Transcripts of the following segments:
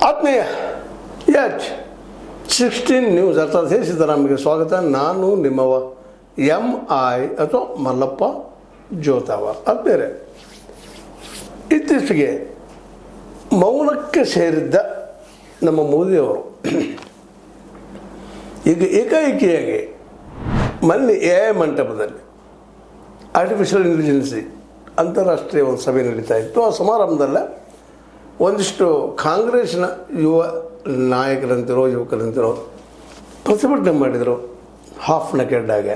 ಆತ್ಮೀಯ H16 news ಅರ್ಥಾತ್ ಸಿದ್ದರಾಮಯ್ಯಗೆ ಸ್ವಾಗತ. ನಾನು ನಿಮ್ಮವ MI ಅಥವಾ ಮಲ್ಲಪ್ಪ ಜೋತಾವ. ಬೇರೆ ಇತ್ತೀಚೆಗೆ ಮೌನಕ್ಕೆ ಸೇರಿದ್ದ ನಮ್ಮ ಮೋದಿಯವರು ಈಗ ಏಕಾಏಕಿಯಾಗಿ ಮೊನ್ನೆ AI ಮಂಟಪದಲ್ಲಿ ಆರ್ಟಿಫಿಷಿಯಲ್ ಇಂಟೆಲಿಜೆನ್ಸಿ ಅಂತಾರಾಷ್ಟ್ರೀಯ ಒಂದು ಸಭೆ ನಡೀತಾ ಇತ್ತು. ಆ ಸಮಾರಂಭದಲ್ಲೇ ಒಂದಿಷ್ಟು ಕಾಂಗ್ರೆಸ್ನ ಯುವ ನಾಯಕರಂತಿರೋ ಯುವಕರಂತಿರೋ ಪ್ರತಿಭಟನೆ ಮಾಡಿದರು. ಹಾಫ್ ನೆಕೆಡ್ಡಾಗೆ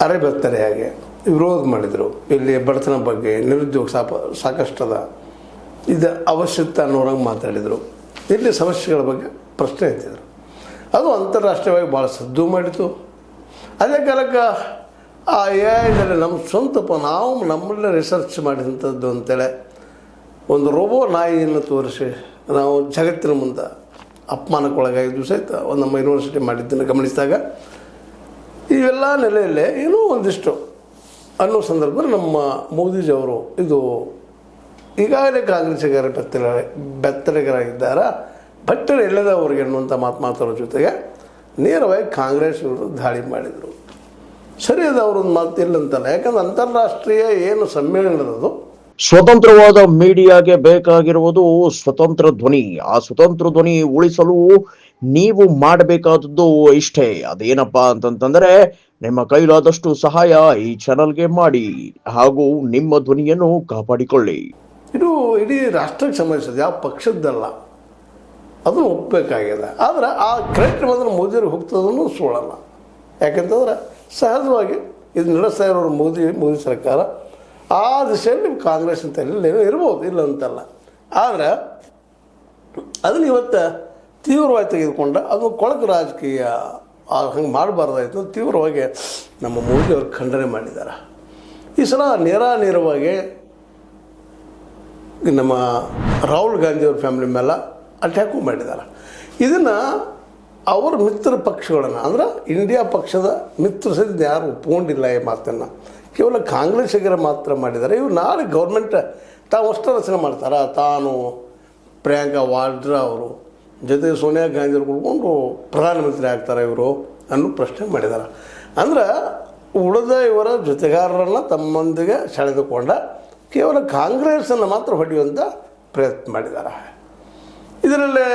ಅರೆಬೆತ್ತರೆಯಾಗೆ ವಿರೋಧ ಮಾಡಿದರು. ಇಲ್ಲಿ ಬಡತನ ಬಗ್ಗೆ, ನಿರುದ್ಯೋಗ ಸಾಕಷ್ಟದ ಇದು ಅವಶ್ಯಕತೆ ಅನ್ನೋರಂಗೆ ಮಾತಾಡಿದರು. ಇಲ್ಲಿ ಸಮಸ್ಯೆಗಳ ಬಗ್ಗೆ ಪ್ರಶ್ನೆ ಎತ್ತಿದರು. ಅದು ಅಂತಾರಾಷ್ಟ್ರೀಯವಾಗಿ ಭಾಳ ಸದ್ದು ಮಾಡಿತು. ಅದೇ ಕಾಲಕ್ಕೆ ಆ AI ನಮ್ಮ ಸ್ವಂತಪ್ಪ ನಾವು ನಮ್ಮಲ್ಲೇ ರಿಸರ್ಚ್ ಮಾಡಿದಂಥದ್ದು ಅಂತೇಳಿ ಒಂದು ರೋಬೋ ನಾಯಿಯನ್ನು ತೋರಿಸಿ ನಾವು ಜಗತ್ತಿನ ಮುಂದೆ ಅಪಮಾನಕ್ಕೊಳಗಾಗಿದ್ದು ಸಹಿತ ಒಂದು ನಮ್ಮ ಯೂನಿವರ್ಸಿಟಿ ಮಾಡಿದ್ದನ್ನು ಗಮನಿಸಿದಾಗ ಇವೆಲ್ಲ ನೆಲೆಯಲ್ಲೇ ಏನೋ ಒಂದಿಷ್ಟು ಅನ್ನೋ ಸಂದರ್ಭದಲ್ಲಿ ನಮ್ಮ ಮೋದಿಜಿಯವರು ಇದು ಈಗಾಗಲೇ ಕಾಂಗ್ರೆಸ್ಸಿಗರ ಬೆತ್ತಲೆಗರಾಗಿದ್ದಾರ ಬಟ್ಟರೆ ಎಲ್ಲದವರಿಗೆ ಅನ್ನುವಂಥ ಮಾತಾಡೋ ಜೊತೆಗೆ ನೇರವಾಗಿ ಕಾಂಗ್ರೆಸ್ ಇವರು ದಾಳಿ ಮಾಡಿದರು. ಸರಿ ಅದು ಅವರೊಂದು ಮಾತು ಇಲ್ಲಂತಲ್ಲ, ಯಾಕಂದ್ರೆ ಅಂತಾರಾಷ್ಟ್ರೀಯ ಏನು ಸಮ್ಮೇಳನದದು ಸ್ವತಂತ್ರವಾದ ಮೀಡಿಯಾಗೆ ಬೇಕಾಗಿರುವುದು ಸ್ವತಂತ್ರ ಧ್ವನಿ. ಆ ಸ್ವತಂತ್ರ ಧ್ವನಿ ಉಳಿಸಲು ನೀವು ಮಾಡಬೇಕಾದದ್ದು ಇಷ್ಟೇ. ಅದೇನಪ್ಪಾ ಅಂತಂತಂದ್ರೆ ನಿಮ್ಮ ಕೈಲಾದಷ್ಟು ಸಹಾಯ ಈ ಚಾನಲ್ಗೆ ಮಾಡಿ ಹಾಗೂ ನಿಮ್ಮ ಧ್ವನಿಯನ್ನು ಕಾಪಾಡಿಕೊಳ್ಳಿ. ಇದು ಇಡೀ ರಾಷ್ಟ್ರಕ್ಕೆ ಸಂಬಂಧಿಸಿದ ಯಾವ ಪಕ್ಷದ್ದಲ್ಲ, ಅದನ್ನು ಒಪ್ಪಬೇಕಾಗಿದೆ. ಆದರೆ ಆ ಕ್ರೆಡಿಟ್ ಬಂದ್ರೆ ಮೋದಿಯವ್ರಿಗೆ ಹೋಗ್ತದನ್ನು ಸುಳ್ಳಲ್ಲ. ಯಾಕೆಂತಂದ್ರೆ ಸಹಜವಾಗಿ ಇದು ನಡೆಸ್ತಾ ಇರೋರು ಮೋದಿ ಸರ್ಕಾರ. ಆ ದಿಶೆಯಲ್ಲಿ ಕಾಂಗ್ರೆಸ್ ಅಂತ ಎಲ್ಲೇನೋ ಇರ್ಬೋದು, ಇಲ್ಲ ಅಂತಲ್ಲ. ಆದರೆ ಅದನ್ನು ಇವತ್ತು ತೀವ್ರವಾಗಿ ತೆಗೆದುಕೊಂಡ ಅದು ಕೊಳಕು ರಾಜಕೀಯ ಹಂಗೆ ಮಾಡಬಾರ್ದಾಯ್ತು. ತೀವ್ರವಾಗಿ ನಮ್ಮ ಮೋದಿಯವರು ಖಂಡನೆ ಮಾಡಿದ್ದಾರೆ. ಈ ಸಲ ನೇರವಾಗಿ ನಮ್ಮ ರಾಹುಲ್ ಗಾಂಧಿಯವ್ರ ಫ್ಯಾಮಿಲಿ ಮೇಲೆ ಅಟ್ಯಾಕು ಮಾಡಿದ್ದಾರೆ. ಇದನ್ನು ಅವರ ಮಿತ್ರ ಪಕ್ಷಗಳನ್ನು ಅಂದ್ರೆ ಇಂಡಿಯಾ ಪಕ್ಷದ ಮಿತ್ರ ಸಹಿತ ಯಾರು ಒಪ್ಕೊಂಡಿಲ್ಲ ಈ ಮಾತನ್ನು. ಕೇವಲ ಕಾಂಗ್ರೆಸ್ಸಿಗರ ಮಾತ್ರ ಮಾಡಿದ್ದಾರೆ. ಇವರು ನಾಳೆ ಗೌರ್ಮೆಂಟ್ ತಾವು ಅಷ್ಟು ರಚನೆ ಮಾಡ್ತಾರೆ. ತಾನು ಪ್ರಿಯಾಂಕಾ ವಾಡ್ರಾ ಅವರು ಜೊತೆಗೆ ಸೋನಿಯಾ ಗಾಂಧಿ ಅವರು ಕೂತ್ಕೊಂಡು ಪ್ರಧಾನಮಂತ್ರಿ ಆಗ್ತಾರೆ ಇವರು ಅನ್ನೋ ಪ್ರಶ್ನೆ ಮಾಡಿದ್ದಾರೆ. ಅಂದ್ರೆ ಉಳಿದ ಇವರ ಜೊತೆಗಾರರನ್ನು ತಮ್ಮೊಂದಿಗೆ ಸೆಳೆದುಕೊಂಡ ಕೇವಲ ಕಾಂಗ್ರೆಸ್ಸನ್ನು ಮಾತ್ರ ಹೊಡೆಯುವಂಥ ಪ್ರಯತ್ನ ಮಾಡಿದ್ದಾರೆ. ಇದರಲ್ಲೇ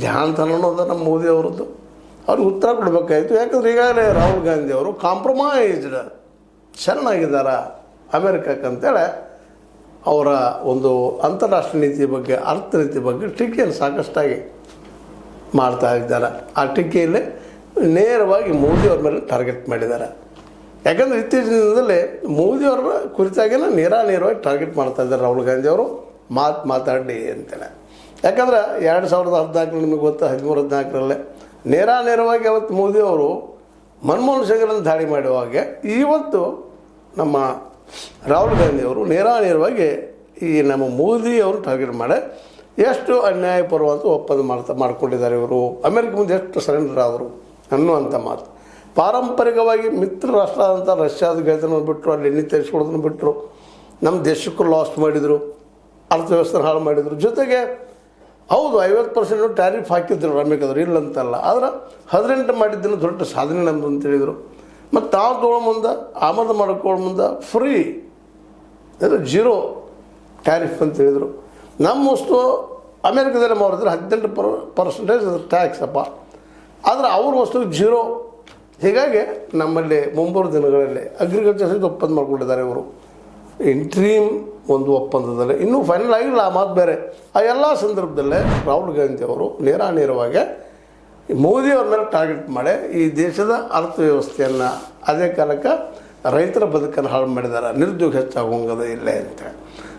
ಜಾಣತನ ಅನ್ನೋದು ನಮ್ಮ ಮೋದಿ ಅವರದ್ದು. ಅವ್ರಿಗೆ ಉತ್ತರ ಕೊಡಬೇಕಾಯಿತು. ಯಾಕಂದ್ರೆ ಈಗಾಗಲೇ ರಾಹುಲ್ ಗಾಂಧಿ ಅವರು ಕಾಂಪ್ರಮೈಸ್ಡ್ ಶರಣಾಗಿದ್ದಾರೆ ಅಮೇರಿಕಕ್ಕೆ ಅಂತೇಳಿ ಅವರ ಒಂದು ಅಂತಾರಾಷ್ಟ್ರೀಯ ನೀತಿ ಬಗ್ಗೆ, ಅರ್ಥನೀತಿ ಬಗ್ಗೆ ಟೀಕೆಯನ್ನು ಸಾಕಷ್ಟಾಗಿ ಮಾಡ್ತಾ ಇದ್ದಾರೆ. ಆ ಟೀಕೆಯಲ್ಲಿ ನೇರವಾಗಿ ಮೋದಿಯವ್ರ ಮೇಲೆ ಟಾರ್ಗೆಟ್ ಮಾಡಿದ್ದಾರೆ. ಯಾಕಂದರೆ ಇತ್ತೀಚಿನ ದಿನದಲ್ಲಿ ಮೋದಿಯವರ ಕುರಿತಾಗಿನ ನೇರವಾಗಿ ಟಾರ್ಗೆಟ್ ಮಾಡ್ತಾ ಇದ್ದಾರೆ ರಾಹುಲ್ ಗಾಂಧಿ ಅವರು ಮಾತಾಡಿ ಅಂತೇಳಿ. ಯಾಕಂದ್ರೆ 2014 ನಿಮಗೆ ಗೊತ್ತಾ, 13-14 ನೇರವಾಗಿ ಅವತ್ತು ಮೋದಿಯವರು ಮನಮೋಹನ್ ಸಿಂಗ್ರನ್ನು ದಾಳಿ ಮಾಡುವಾಗೆ ಇವತ್ತು ನಮ್ಮ ರಾಹುಲ್ ಗಾಂಧಿಯವರು ನೇರವಾಗಿ ಈ ನಮ್ಮ ಮೋದಿಯವರು ಟಾರ್ಗೆಟ್ ಮಾಡಿ ಎಷ್ಟು ಅನ್ಯಾಯಪೂರ್ವಂತ ಒಪ್ಪಂದ ಮಾಡ್ಕೊಂಡಿದ್ದಾರೆ ಇವರು, ಅಮೆರಿಕ ಮುಂದೆ ಎಷ್ಟು ಸರೆಂಡರ್ ಆದರು ಅನ್ನುವಂಥ ಮಾತು. ಪಾರಂಪರಿಕವಾಗಿ ಮಿತ್ರ ರಾಷ್ಟ್ರ ಆದಂಥ ರಷ್ಯಾದ ಗೆಳೆತನವನ್ನು ಬಿಟ್ಟರು, ಅಲ್ಲಿ ಎಣ್ಣೆ ತರಿಸ್ಕೊಳ್ಳೋದನ್ನು ಬಿಟ್ಟರು, ನಮ್ಮ ದೇಶಕ್ಕೂ ಲಾಸ್ಟ್ ಮಾಡಿದರು, ಅರ್ಥವ್ಯವಸ್ಥೆ ಹಾಳು ಮಾಡಿದರು. ಜೊತೆಗೆ ಹೌದು 50% ಟ್ಯಾರಿಫ್ ಹಾಕಿದ್ರು ಅಮೇರಿಕದವರು, ಇಲ್ಲಂತಲ್ಲ. ಆದರೆ 18 ಮಾಡಿದ್ದನ್ನು ದೊಡ್ಡ ಸಾಧನೆ ನಮ್ಮದು ಅಂತೇಳಿದರು. ಮತ್ತು ತಾವು ತೊಗೊಳ್ಳೋ ಮುಂದೆ ಆಮದು ಮಾಡ್ಕೊಳ್ಳೋ ಮುಂದೆ ಫ್ರೀ ಅಂದರೆ 0 ಟ್ಯಾರಿಫ್ ಅಂತ ಹೇಳಿದರು. ನಮ್ಮ ವಸ್ತು ಅಮೇರಿಕದಲ್ಲಿ ಮಾಡಿದ್ರೆ 18% ಟ್ಯಾಕ್ಸ್ ಅಪ್ಪ, ಆದರೆ ಅವ್ರ ವಸ್ತು 0. ಹೀಗಾಗಿ ನಮ್ಮಲ್ಲಿ ಮುಂಬರುವ ದಿನಗಳಲ್ಲಿ ಅಗ್ರಿಕಲ್ಚರ್ ಸಹಿತ ಒಪ್ಪಂದ ಮಾಡ್ಕೊಂಡಿದ್ದಾರೆ ಇವರು. ಇಂಟ್ರೀಮ್ ಒಂದು ಒಪ್ಪಂದದಲ್ಲಿ ಇನ್ನೂ ಫೈನಲ್ ಆಗಿಲ್ಲ ಆ ಮಾತು ಬೇರೆ. ಆ ಎಲ್ಲ ಸಂದರ್ಭದಲ್ಲೇ ರಾಹುಲ್ ಗಾಂಧಿ ಅವರು ನೇರವಾಗಿ ಮೋದಿಯವ್ರ ಮೇಲೆ ಟಾರ್ಗೆಟ್ ಮಾಡಿ ಈ ದೇಶದ ಅರ್ಥವ್ಯವಸ್ಥೆಯನ್ನು, ಅದೇ ಕಾಲಕ್ಕೆ ರೈತರ ಬದುಕನ್ನು ಹಾಳು ಮಾಡಿದ್ದಾರೆ. ನಿರುದ್ಯೋಗ ಹೆಚ್ಚಾಗೋಂಗದ ಇಲ್ಲೇ ಅಂತ.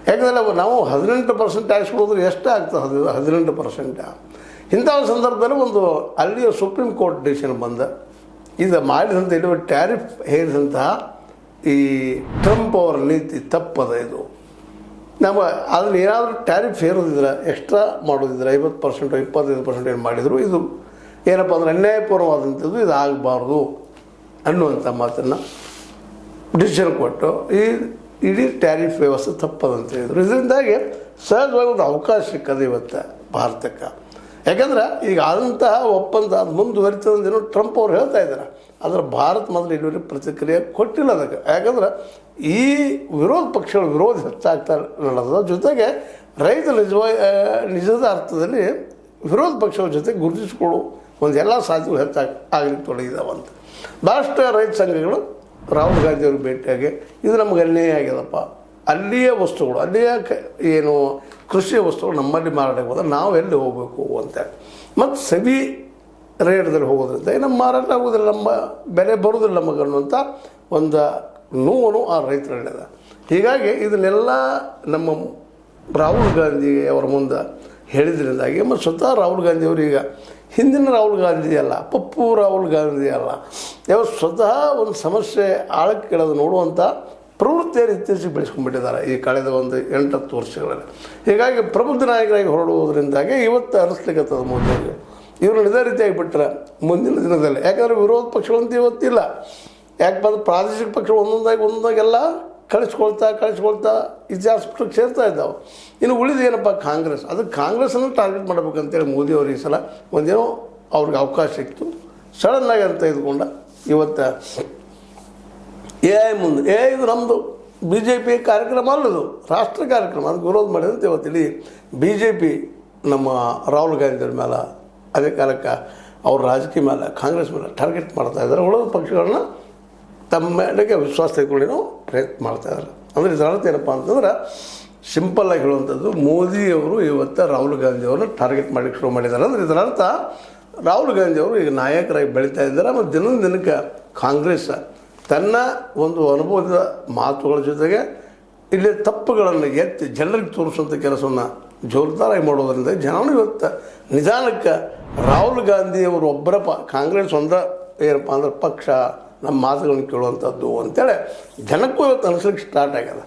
ಯಾಕಂದರೆ ನಾವು 18% ಟ್ಯಾಕ್ಸ್ ಕೊಡೋದ್ರೆ ಎಷ್ಟು ಆಗ್ತದೆ? 18%. ಇಂಥ ಸಂದರ್ಭದಲ್ಲಿ ಒಂದು ಅಲ್ಲಿಯ ಸುಪ್ರೀಂ ಕೋರ್ಟ್ ಡಿಸಿಷನ್ ಬಂದ ಇದು ಮಾಡಿದಂಥ ಇಲ್ಲಿ ಟ್ಯಾರಿಫ್ ಹೇರಿದಂತಹ ಈ ಟ್ರಂಪ್ ಅವರ ನೀತಿ ತಪ್ಪದ. ಇದು ನಮ್ಮ ಅದನ್ನು ಏನಾದರೂ ಟ್ಯಾರಿಫ್ ಹೇರೋದಿದ್ರೆ, ಎಕ್ಸ್ಟ್ರಾ ಮಾಡೋದಿದ್ರೆ 50% 25% ಏನು ಮಾಡಿದರು, ಇದು ಏನಪ್ಪ ಅಂದರೆ ಅನ್ಯಾಯಪೂರ್ವವಾದಂಥದ್ದು, ಇದು ಆಗಬಾರ್ದು ಅನ್ನುವಂಥ ಮಾತನ್ನು ಡಿಸಿಷನ್ ಕೊಟ್ಟು ಈ ಇಡೀ ಟ್ಯಾರಿಫ್ ವ್ಯವಸ್ಥೆ ತಪ್ಪದಂತ ಹೇಳಿದರು. ಇದರಿಂದಾಗಿ ಸಹಜವಾಗಿ ಒಂದು ಅವಕಾಶ ಸಿಕ್ಕದೆ ಇವತ್ತು ಭಾರತಕ್ಕೆ. ಯಾಕಂದ್ರೆ ಈಗ ಆದಂತಹ ಒಪ್ಪಂದ ಅದು ಮುಂದುವರಿತದಂದೇನೋ ಟ್ರಂಪ್ ಅವ್ರು ಹೇಳ್ತಾ ಇದ್ದಾರೆ. ಆದರೆ ಭಾರತ ಮೊದಲು ಇಲ್ಲಿವರೆಗೆ ಪ್ರತಿಕ್ರಿಯೆ ಕೊಟ್ಟಿಲ್ಲ ಅದಕ್ಕೆ. ಯಾಕಂದ್ರೆ ಈ ವಿರೋಧ ಪಕ್ಷಗಳ ವಿರೋಧ ಹೆಚ್ಚಾಗ್ತಾ ನಡೆದ ಜೊತೆಗೆ ರೈತ ನಿಜದ ಅರ್ಥದಲ್ಲಿ ವಿರೋಧ ಪಕ್ಷಗಳ ಜೊತೆ ಗುರುತಿಸಿಕೊಳ್ಳು ಒಂದು ಎಲ್ಲ ಸಾಧ್ಯಗಳು ಆಗ್ಲಿಕ್ಕೆ ತೊಡಗಿದಾವಂತ. ಭಾಳಷ್ಟು ರೈತ ಸಂಘಗಳು ರಾಹುಲ್ ಗಾಂಧಿ ಅವ್ರಿಗೆ ಭೇಟಿಯಾಗಿ ಇದು ನಮ್ಗೆ ಅನ್ಯಾಯ ಆಗ್ಯದಪ್ಪ, ಅಲ್ಲಿಯ ವಸ್ತುಗಳು ಅಲ್ಲಿಯ ಏನು ಕೃಷಿ ವಸ್ತುಗಳು ನಮ್ಮಲ್ಲಿ ಮಾರಾಟಕ್ಕೆ ಹೋದ್ರೆ ನಾವು ಎಲ್ಲಿ ಹೋಗಬೇಕು ಅಂತ ಮತ್ತು ಸವಿ ರೇಟ್ದಲ್ಲಿ ಹೋಗೋದ್ರಿಂದ ನಮ್ಮ ಮಾರಾಟ ಆಗೋದಿಲ್ಲ, ನಮ್ಮ ಬೆಲೆ ಬರೋದಿಲ್ಲ ನಮಗೆ ಅನ್ನುವಂಥ ಒಂದು ನೋವು ಆ ರೈತರಲ್ಲಿದೆ. ಹೀಗಾಗಿ ಇದನ್ನೆಲ್ಲ ನಮ್ಮ ರಾಹುಲ್ ಗಾಂಧಿ ಅವರ ಮುಂದೆ ಹೇಳಿದ್ರಿಂದಾಗಿ ಮತ್ತು ಸ್ವತಃ ರಾಹುಲ್ ಗಾಂಧಿ ಅವರು ಈಗ ಹಿಂದಿನ ರಾಹುಲ್ ಗಾಂಧಿ ಅಲ್ಲ, ಪಪ್ಪು ರಾಹುಲ್ ಗಾಂಧಿ ಅಲ್ಲ, ಯಾವ ಸ್ವತಃ ಒಂದು ಸಮಸ್ಯೆ ಆಳಕ್ಕೆ ಕೆಳದು ನೋಡುವಂಥ ಪ್ರವೃತ್ತಿಯನ್ನು ಇತ್ತೀಚೆಗೆ ಬೆಳೆಸ್ಕೊಂಡ್ಬಿಟ್ಟಿದ್ದಾರೆ ಈ ಕಳೆದ ಒಂದು 8-10 ವರ್ಷಗಳಲ್ಲಿ. ಹೀಗಾಗಿ ಪ್ರಬುದ್ಧ ನಾಯಕರಾಗಿ ಹೊರಡುವುದರಿಂದಾಗಿ ಇವತ್ತು ಅನಿಸ್ಲಿಕ್ಕತ್ತದ ಮೋದಿಯವರಿಗೆ. ಇವರು ಇದೇ ರೀತಿಯಾಗಿ ಬಿಟ್ಟರೆ ಮುಂದಿನ ದಿನದಲ್ಲಿ, ಯಾಕಂದರೆ ವಿರೋಧ ಪಕ್ಷಗಳಂತ ಇವತ್ತಿಲ್ಲ. ಯಾಕೆ ಬಂದು ಪ್ರಾದೇಶಿಕ ಪಕ್ಷಗಳು ಒಂದೊಂದಾಗೆಲ್ಲ ಕಳಿಸ್ಕೊಳ್ತಾ ಇತಿಹಾಸ ಪುಸ್ತಕಕ್ಕೆ ಸೇರ್ತಾ ಇದ್ದಾವೆ. ಇನ್ನು ಉಳಿದೇನಪ್ಪ ಕಾಂಗ್ರೆಸ್, ಅದಕ್ಕೆ ಕಾಂಗ್ರೆಸ್ಸನ್ನು ಟಾರ್ಗೆಟ್ ಮಾಡಬೇಕಂತೇಳಿ ಮೋದಿಯವರು ಈ ಸಲ ಒಂದೇನೋ ಅವ್ರಿಗೆ ಅವಕಾಶ ಸಿಕ್ತು. ಸಡನ್ನಾಗಿ ಅಂತ ತೆಗೆದುಕೊಂಡ ಇವತ್ತು ಮುಂದೆ ಇದು ನಮ್ಮದು BJP ಕಾರ್ಯಕ್ರಮ ಅಲ್ಲದು, ರಾಷ್ಟ್ರ ಕಾರ್ಯಕ್ರಮ, ಅದಕ್ಕೆ ವಿರೋಧ ಮಾಡಿದಂತೆ ಇವತ್ತು ಇಡೀ BJP ನಮ್ಮ ರಾಹುಲ್ ಗಾಂಧಿಯವ್ರ ಮೇಲೆ ಅದೇ ಕಾಲಕ್ಕೆ ಅವ್ರ ರಾಜಕೀಯ ಮೇಲೆ ಕಾಂಗ್ರೆಸ್ ಮೇಲೆ ಟಾರ್ಗೆಟ್ ಮಾಡ್ತಾಯಿದ್ದಾರೆ. ಉಳಿದ ಪಕ್ಷಗಳನ್ನ ತಮ್ಮ ಮೇಲೆಗೆ ವಿಶ್ವಾಸ ತೆಗೆದುಕೊಳ್ಳಿ ಪ್ರಯತ್ನ ಮಾಡ್ತಾಯಿದ್ದಾರೆ. ಅಂದರೆ ಇದರ ಅರ್ಥ ಏನಪ್ಪ ಅಂತಂದ್ರೆ ಸಿಂಪಲ್ಲಾಗಿ ಹೇಳುವಂಥದ್ದು, ಮೋದಿಯವರು ಇವತ್ತು ರಾಹುಲ್ ಗಾಂಧಿಯವ್ರನ್ನ ಟಾರ್ಗೆಟ್ ಮಾಡಲಿಕ್ಕೆ ಶುರು ಮಾಡಿದ್ದಾರೆ. ಅಂದರೆ ಇದರ ಅರ್ಥ ರಾಹುಲ್ ಗಾಂಧಿಯವರು ಈಗ ನಾಯಕರಾಗಿ ಬೆಳೀತಾ ಇದ್ದಾರೆ. ಮತ್ತು ದಿನದ ದಿನಕ್ಕೆ ಕಾಂಗ್ರೆಸ್ ತನ್ನ ಒಂದು ಅನುಭವದ ಮಾತುಗಳ ಜೊತೆಗೆ ಇಲ್ಲಿ ತಪ್ಪುಗಳನ್ನು ಎತ್ತಿ ಜನರಿಗೆ ತೋರಿಸುವಂಥ ಕೆಲಸವನ್ನು ಜೋರ್ದಾರಾಗಿ ಮಾಡೋದರಿಂದ ಜನರು ಇವತ್ತು ನಿಧಾನಕ್ಕೆ ರಾಹುಲ್ ಗಾಂಧಿಯವರು ಒಬ್ಬರ ಕಾಂಗ್ರೆಸ್ ಒಂದ ಏನಪ್ಪ ಅಂದ್ರೆ ಪಕ್ಷ ನಮ್ಮ ಮಾತುಗಳನ್ನು ಕೇಳುವಂಥದ್ದು ಅಂತೇಳಿ ಜನಕ್ಕೂ ಇವತ್ತು ಅನಿಸ್ಲಿಕ್ಕೆ ಸ್ಟಾರ್ಟ್ ಆಗ್ಯದ.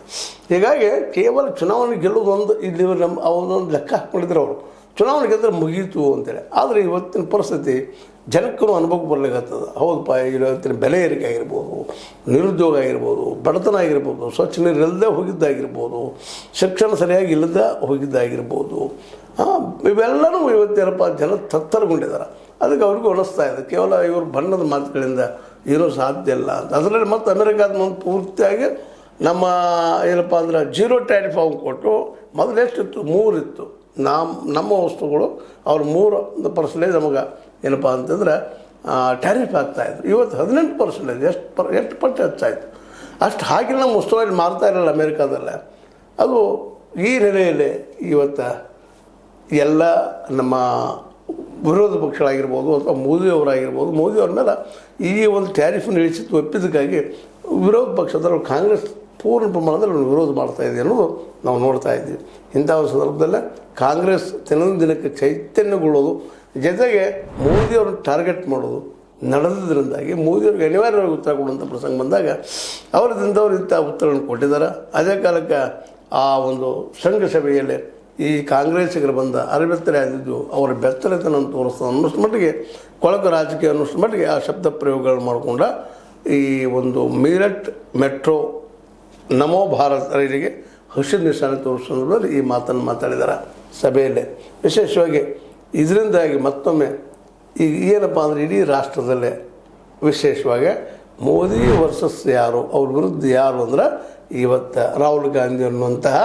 ಹೀಗಾಗಿ ಕೇವಲ ಚುನಾವಣೆ ಗೆಲ್ಲೋದೊಂದು ಇಲ್ಲಿ ನಮ್ಮ ಅವರೊಂದು ಲೆಕ್ಕ ಹಾಕ್ಕೊಂಡಿದ್ರು ಅವರು, ಚುನಾವಣೆ ಗೆದ್ದರೆ ಮುಗೀತು ಅಂತೇಳಿ. ಆದರೆ ಇವತ್ತಿನ ಪರಿಸ್ಥಿತಿ ಜನಕ್ಕೂ ಅನುಭವಕ್ಕೆ ಬರ್ಲಿಕ್ಕತ್ತದ. ಹೌದಪ್ಪ, ಇವತ್ತಿನ ಬೆಲೆ ಏರಿಕೆ ಆಗಿರ್ಬೋದು, ನಿರುದ್ಯೋಗ ಆಗಿರ್ಬೋದು, ಬಡತನ ಆಗಿರ್ಬೋದು, ಸ್ವಚ್ಛ ನೀರು ಇಲ್ಲದೆ ಹೋಗಿದ್ದಾಗಿರ್ಬೋದು, ಶಿಕ್ಷಣ ಸರಿಯಾಗಿ ಇಲ್ಲದೆ ಹೋಗಿದ್ದಾಗಿರ್ಬೋದು, ಇವೆಲ್ಲನೂ ಇವತ್ತೇನಪ್ಪ ಜನ ತತ್ತರಗೊಂಡಿದ್ದಾರೆ. ಅದಕ್ಕೆ ಅವ್ರಿಗೂ ಅನ್ನಿಸ್ತಾ ಇದೆ ಕೇವಲ ಇವರು ಬಣ್ಣದ ಮಾತುಗಳಿಂದ ಏನೂ ಸಾಧ್ಯ ಇಲ್ಲ ಅಂತ. ಅದರಲ್ಲಿ ಮತ್ತು ಅಮೆರಿಕಾದ ಮುಂದೆ ಪೂರ್ತಿಯಾಗಿ ನಮ್ಮ ಏನಪ್ಪ ಅಂದ್ರೆ 0 ಟ್ಯಾರಿಫ್ ಅವ್ನು ಕೊಟ್ಟು ಮೊದಲು ಎಷ್ಟಿತ್ತು 3 ಇತ್ತು. ನಮ್ಮ ವಸ್ತುಗಳು ಅವ್ರು 3% ನಮಗೆ ಏನಪ್ಪ ಅಂತಂದ್ರೆ ಟ್ಯಾರಿಫ್ ಆಗ್ತಾಯಿದ್ರು. ಇವತ್ತು 18%, ಎಷ್ಟು ಪಟ್ಟು ಹೆಚ್ಚಾಯಿತು. ಅಷ್ಟು ಹಾಕಿಲ್ಲ ನಮ್ಮ ವಸ್ತುಗಳಲ್ಲಿ ಮಾರ್ತಾ ಇರಲ್ಲ ಅಮೇರಿಕಾದಲ್ಲೇ. ಅದು ಈ ನೆಲೆಯಲ್ಲಿ ಇವತ್ತು ಎಲ್ಲ ನಮ್ಮ ವಿರೋಧ ಪಕ್ಷಗಳಾಗಿರ್ಬೋದು ಅಥವಾ ಮೋದಿಯವರಾಗಿರ್ಬೋದು, ಮೋದಿಯವ್ರ ಮೇಲೆ ಈ ಒಂದು ಟ್ಯಾರಿಫನ್ನು ಇಳಿಸಿದ್ದು ಒಪ್ಪಿದ್ದಕ್ಕಾಗಿ ವಿರೋಧ ಪಕ್ಷದವರು ಕಾಂಗ್ರೆಸ್ ಪೂರ್ಣ ಪ್ರಮಾಣದಲ್ಲಿ ವಿರೋಧ ಮಾಡ್ತಾಯಿದೆ ಅನ್ನೋದು ನಾವು ನೋಡ್ತಾ ಇದ್ದೀವಿ. ಇಂಥ ಒಂದು ಸಂದರ್ಭದಲ್ಲೇ ಕಾಂಗ್ರೆಸ್ ದಿನಕ್ಕೆ ಚೈತನ್ಯಗೊಳ್ಳೋದು ಜೊತೆಗೆ ಮೋದಿಯವ್ರನ್ನ ಟಾರ್ಗೆಟ್ ಮಾಡೋದು ನಡೆದಿದ್ದರಿಂದಾಗಿ ಮೋದಿಯವ್ರಿಗೆ ಅನಿವಾರ್ಯವಾಗಿ ಉತ್ತರ ಕೊಡುವಂಥ ಪ್ರಸಂಗ ಬಂದಾಗ ಅವರದಿಂದವ್ರು ಇಂಥ ಉತ್ತರವನ್ನು ಕೊಟ್ಟಿದ್ದಾರೆ. ಅದೇ ಕಾಲಕ್ಕೆ ಆ ಒಂದು ಶೃಂಗಸಭೆಯಲ್ಲಿ ಈ ಕಾಂಗ್ರೆಸ್ಸಿಗರು ಬಂದ ಅರಬೆತ್ತಲೆ ಆದಿದ್ದು ಅವರ ಬೆತ್ತಲೆತನನ್ನು ತೋರಿಸ್ತದೆ ಅನ್ನೋಷ್ಟು ಮಟ್ಟಿಗೆ, ಕೊಳಕು ರಾಜಕೀಯ ಅನ್ನೋಷ್ಟು ಮಟ್ಟಿಗೆ ಆ ಶಬ್ದ ಪ್ರಯೋಗಗಳು ಮಾಡಿಕೊಂಡ ಈ ಒಂದು ಮೀರಟ್ ಮೆಟ್ರೋ ನಮೋ ಭಾರತ್ ರೈಲಿಗೆ ಹಸಿರು ನಿಶಾನೆ ತೋರಿಸೋ ಸಂದರ್ಭದಲ್ಲಿ ಈ ಮಾತನ್ನು ಮಾತಾಡಿದ್ದಾರೆ ಸಭೆಯಲ್ಲೇ. ವಿಶೇಷವಾಗಿ ಇದರಿಂದಾಗಿ ಮತ್ತೊಮ್ಮೆ ಈಗ ಏನಪ್ಪ ಅಂದರೆ ಇಡೀ ರಾಷ್ಟ್ರದಲ್ಲೇ ವಿಶೇಷವಾಗಿ ಮೋದಿ ವರ್ಸಸ್ ಯಾರು, ಅವ್ರ ವಿರುದ್ಧ ಯಾರು ಅಂದ್ರೆ ಇವತ್ತು ರಾಹುಲ್ ಗಾಂಧಿ ಅನ್ನುವಂತಹ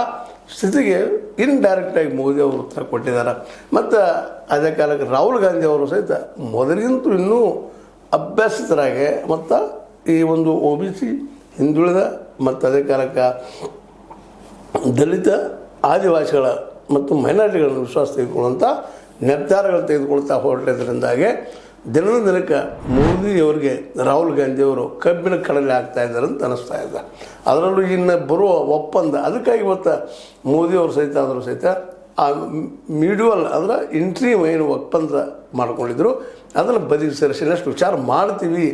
ಸ್ಥಿತಿಗೆ ಇಂಡೈರೆಕ್ಟಾಗಿ ಮೋದಿ ಅವರು ಉತ್ತರ ಕೊಟ್ಟಿದ್ದಾರೆ. ಮತ್ತು ಅದೇ ಕಾಲಕ್ಕೆ ರಾಹುಲ್ ಗಾಂಧಿ ಅವರು ಸಹಿತ ಮೊದಲಿಗಿಂತೂ ಇನ್ನೂ ಅಭ್ಯಾಸಿತರಾಗಿ ಮತ್ತು ಈ ಒಂದು OBC ಹಿಂದುಳಿದ ಮತ್ತು ಅದೇ ಕಾಲಕ್ಕೆ ದಲಿತ ಆದಿವಾಸಿಗಳ ಮತ್ತು ಮೈನಾರಿಟಿಗಳನ್ನು ವಿಶ್ವಾಸ ತೆಗೆದುಕೊಳ್ಳುವಂಥ ನಿರ್ಧಾರಗಳು ತೆಗೆದುಕೊಳ್ತಾ ಹೊರಟಿದ್ದರಿಂದಾಗಿ ದಿನದ ದಿನಕ್ಕೆ ಮೋದಿಯವರಿಗೆ ರಾಹುಲ್ ಗಾಂಧಿಯವರು ಕಬ್ಬಿನ ಕಡಲೆ ಆಗ್ತಾ ಇದ್ದಾರೆ ಅಂತ ಅನ್ನಿಸ್ತಾ ಇದೆ. ಅದರಲ್ಲೂ ಇನ್ನು ಬರುವ ಒಪ್ಪಂದ, ಅದಕ್ಕಾಗಿ ಇವತ್ತು ಮೋದಿಯವರು ಸಹಿತ ಆದರೂ ಸಹಿತ ಆ ಮ್ಯೂಚುವಲ್ ಅಂದರೆ ಇಂಟ್ರೀಮ್ ಏನು ಒಪ್ಪಂದ ಮಾಡ್ಕೊಂಡಿದ್ರು ಅದನ್ನು ಬದಿಗೆ ಸೇರಿಸಿನಷ್ಟು ವಿಚಾರ ಮಾಡ್ತೀವಿ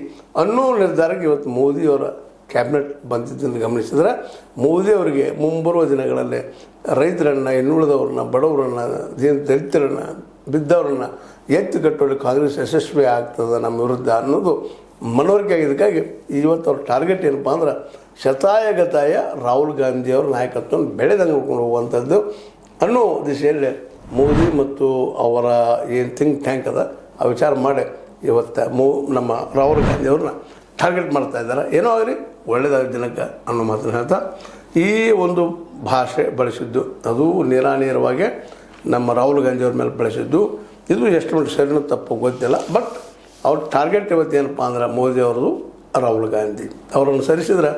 ಅನ್ನೋ ನಿರ್ಧಾರಕ್ಕೆ ಇವತ್ತು ಮೋದಿಯವರ ಕ್ಯಾಬಿನೆಟ್ ಬಂದಿದ್ದನ್ನು ಗಮನಿಸಿದರೆ ಮೋದಿಯವರಿಗೆ ಮುಂಬರುವ ದಿನಗಳಲ್ಲಿ ರೈತರನ್ನು, ಇನ್ನುಳಿದವ್ರನ್ನ, ಬಡವರನ್ನು, ದಲಿತರನ್ನು, ಬಿದ್ದವರನ್ನು ಎತ್ತಿ ಕಟ್ಟೋದು ಕಾಂಗ್ರೆಸ್ ಯಶಸ್ವಿ ಆಗ್ತದೆ ನಮ್ಮ ವಿರುದ್ಧ ಅನ್ನೋದು ಮನವರಿಕೆ ಆಗಿದ್ದಕ್ಕಾಗಿ ಇವತ್ತು ಅವ್ರ ಟಾರ್ಗೆಟ್ ಏನಪ್ಪ ಅಂದ್ರೆ ಶತಾಯಗತಾಯ ರಾಹುಲ್ ಗಾಂಧಿಯವರ ನಾಯಕತ್ವವನ್ನು ಬೆಳೆದಂಗೆ ನೋಡ್ಕೊಂಡು ಹೋಗುವಂಥದ್ದು ಅನ್ನೋ ದಿಶೆಯಲ್ಲಿ ಮೋದಿ ಮತ್ತು ಅವರ ಏನು ಥಿಂಕ್ ಟ್ಯಾಂಕ್ ಅದ ಆ ವಿಚಾರ ಮಾಡಿ ಇವತ್ತು ನಮ್ಮ ರಾಹುಲ್ ಗಾಂಧಿಯವ್ರನ್ನ ಟಾರ್ಗೆಟ್ ಮಾಡ್ತಾ ಇದ್ದಾರೆ. ಏನೋ ಆಗಲಿ ಒಳ್ಳೆಯದಾಗ ಜನಕ್ಕೆ ಅನ್ನೋ ಮಾತನ್ನು ಹೇಳ್ತಾ ಈ ಒಂದು ಭಾಷೆ ಬಳಸಿದ್ದು ಅದು ನೇರಾನೇರವಾಗಿ ನಮ್ಮ ರಾಹುಲ್ ಗಾಂಧಿಯವ್ರ ಮೇಲೆ ಬಳಸಿದ್ದು ಇದು ಎಷ್ಟು ಮಟ್ಟಿಗೆ ಸರಿನೂ ತಪ್ಪು ಗೊತ್ತಿಲ್ಲ. ಬಟ್ ಅವ್ರ ಟಾರ್ಗೆಟ್ ಇವತ್ತು ಏನಪ್ಪ ಅಂದ್ರೆ ಮೋದಿ ಅವ್ರದ್ದು ರಾಹುಲ್ ಗಾಂಧಿ ಅವರನ್ನು ಸರಿಸಿದ್ರೆ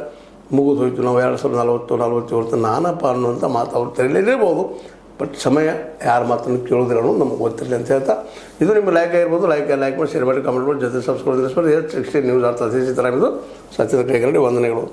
ಮುಗಿದು ಹೋಯ್ತು. ನಾವು 2040 ನಾನಪ್ಪ ಅನ್ನುವಂಥ ಮಾತು ಅವ್ರು ತೆರಳಿರ್ಬೋದು. ಬಟ್ ಸಮಯ ಯಾರ ಮಾತನ್ನು ಕೇಳೋದಿಲ್ಲ ಅನ್ನೋದು ನಮಗೆ ಗೊತ್ತಿರಲಿ ಅಂತ ಹೇಳ್ತಾ ಇದು ನಿಮ್ಮ ಲೈಕ್ ಆಗಿರ್ಬೋದು. ಲೈಕ್ ಮಾಡಿ, ಶೇರ್ ಮಾಡಿ, ಕಮೆಂಟ್ ಮಾಡಿ, ಜೊತೆ ಸಬ್ಸ್ಕ್ರೈಬ್ ಮಾಡಿ. H16 ನ್ಯೂಸ್ ಅರ್ಥ ಸಿದ್ದರಾಮಯ್ಯ ಸತ್ಯದ ಕೈಗಳಲ್ಲಿ ವಂದನೆಗಳು.